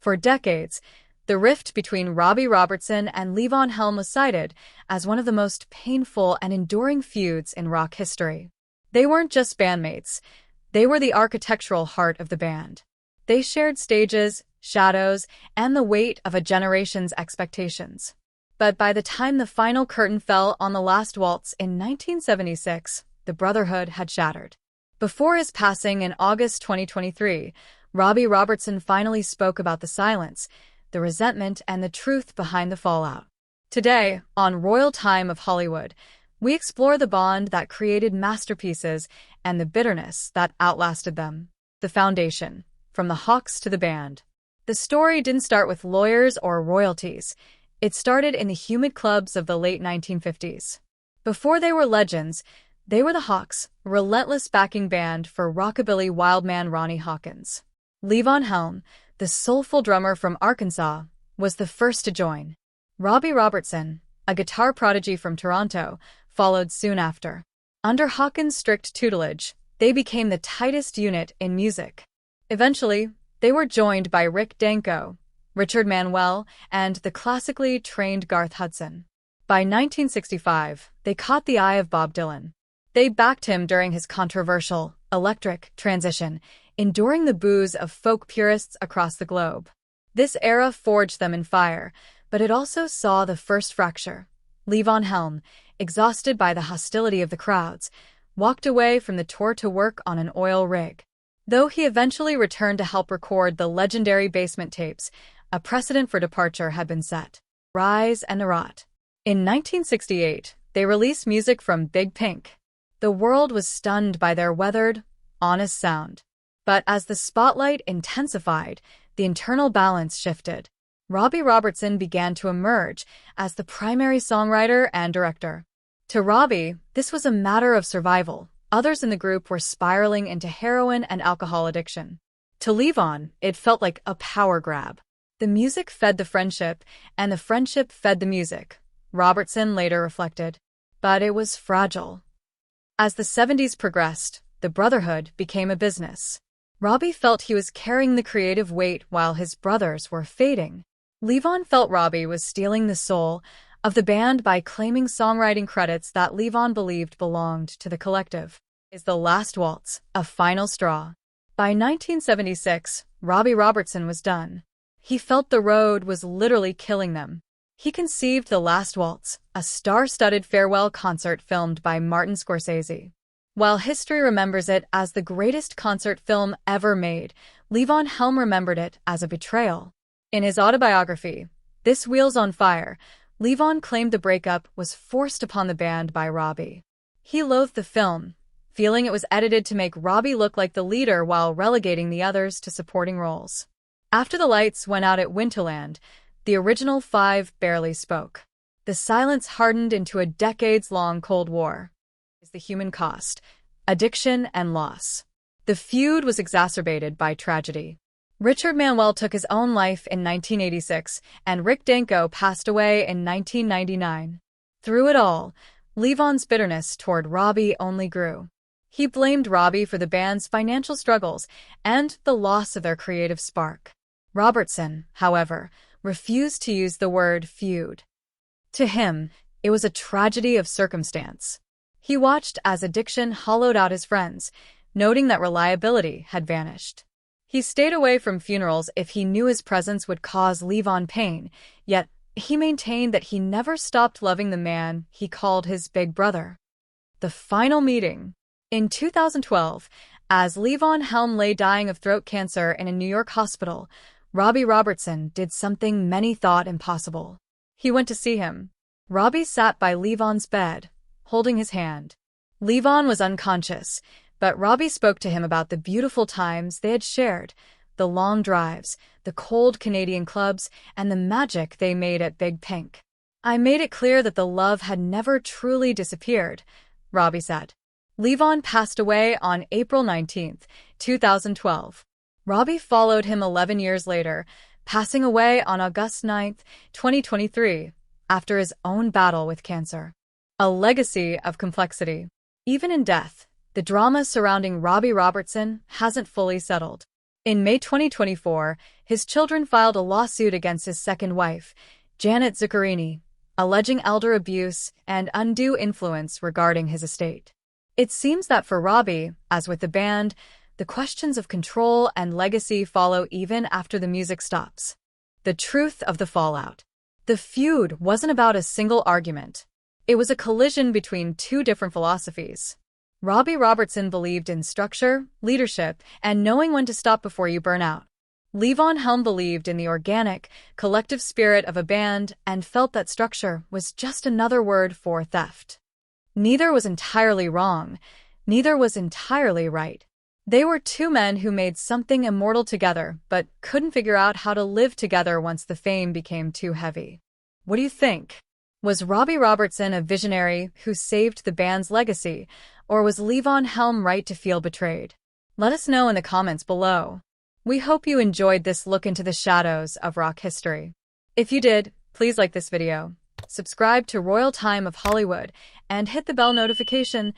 For decades, the rift between Robbie Robertson and Levon Helm was cited as one of the most painful and enduring feuds in rock history. They weren't just bandmates, they were the architectural heart of the band. They shared stages, shadows, and the weight of a generation's expectations. But by the time the final curtain fell on the Last Waltz in 1976, the brotherhood had shattered. Before his passing in August 2023, Robbie Robertson finally spoke about the silence, the resentment, and the truth behind the fallout. Today, on Royal Time of Hollywood, we explore the bond that created masterpieces and the bitterness that outlasted them. The foundation, from the Hawks to the band. The story didn't start with lawyers or royalties. It started in the humid clubs of the late 1950s. Before they were legends, they were the Hawks, a relentless backing band for rockabilly wildman Ronnie Hawkins. Levon Helm, the soulful drummer from Arkansas, was the first to join. Robbie Robertson, a guitar prodigy from Toronto, followed soon after. Under Hawkins' strict tutelage, they became the tightest unit in music. Eventually, they were joined by Rick Danko, Richard Manuel, and the classically trained Garth Hudson. By 1965, they caught the eye of Bob Dylan. They backed him during his controversial, electric transition, enduring the boos of folk purists across the globe. This era forged them in fire, but it also saw the first fracture. Levon Helm, exhausted by the hostility of the crowds, walked away from the tour to work on an oil rig. Though he eventually returned to help record the legendary Basement tapes, a precedent for departure had been set. Rise and Rot. In 1968, they released music from Big Pink. The world was stunned by their weathered, honest sound. But as the spotlight intensified, the internal balance shifted. Robbie Robertson began to emerge as the primary songwriter and director. To Robbie, this was a matter of survival. Others in the group were spiraling into heroin and alcohol addiction. To Levon, it felt like a power grab. The music fed the friendship, and the friendship fed the music, Robertson later reflected. But it was fragile. As the 70s progressed, the brotherhood became a business. Robbie felt he was carrying the creative weight while his brothers were fading. Levon felt Robbie was stealing the soul of the band by claiming songwriting credits that Levon believed belonged to the collective. Is the Last Waltz a final straw? By 1976, Robbie Robertson was done. He felt the road was literally killing them. He conceived The Last Waltz, a star-studded farewell concert filmed by Martin Scorsese. While history remembers it as the greatest concert film ever made, Levon Helm remembered it as a betrayal. In his autobiography, This Wheel's on Fire, Levon claimed the breakup was forced upon the band by Robbie. He loathed the film, feeling it was edited to make Robbie look like the leader while relegating the others to supporting roles. After the lights went out at Winterland, the original five barely spoke. The silence hardened into a decades-long Cold War. Is the human cost, addiction, and loss. The feud was exacerbated by tragedy. Richard Manuel took his own life in 1986, and Rick Danko passed away in 1999. Through it all, Levon's bitterness toward Robbie only grew. He blamed Robbie for the band's financial struggles and the loss of their creative spark. Robertson, however, refused to use the word feud. To him, it was a tragedy of circumstance. He watched as addiction hollowed out his friends, noting that reliability had vanished. He stayed away from funerals if he knew his presence would cause Levon pain, yet he maintained that he never stopped loving the man he called his big brother. The final meeting. In 2012, as Levon Helm lay dying of throat cancer in a New York hospital, Robbie Robertson did something many thought impossible. He went to see him. Robbie sat by Levon's bed, holding his hand. Levon was unconscious, but Robbie spoke to him about the beautiful times they had shared, the long drives, the cold Canadian clubs, and the magic they made at Big Pink. I made it clear that the love had never truly disappeared, Robbie said. Levon passed away on April 19, 2012. Robbie followed him 11 years later, passing away on August 9, 2023, after his own battle with cancer. A legacy of complexity. Even in death, the drama surrounding Robbie Robertson hasn't fully settled. In May 2024, his children filed a lawsuit against his second wife, Janet Zuccarini, alleging elder abuse and undue influence regarding his estate. It seems that for Robbie, as with the band, the questions of control and legacy follow even after the music stops. The truth of the fallout. The feud wasn't about a single argument. It was a collision between two different philosophies. Robbie Robertson believed in structure, leadership, and knowing when to stop before you burn out. Levon Helm believed in the organic, collective spirit of a band and felt that structure was just another word for theft. Neither was entirely wrong. Neither was entirely right. They were two men who made something immortal together, but couldn't figure out how to live together once the fame became too heavy. What do you think? Was Robbie Robertson a visionary who saved the band's legacy, or was Levon Helm right to feel betrayed? Let us know in the comments below. We hope you enjoyed this look into the shadows of rock history. If you did, please like this video, subscribe to Royal Time of Hollywood, and hit the bell notification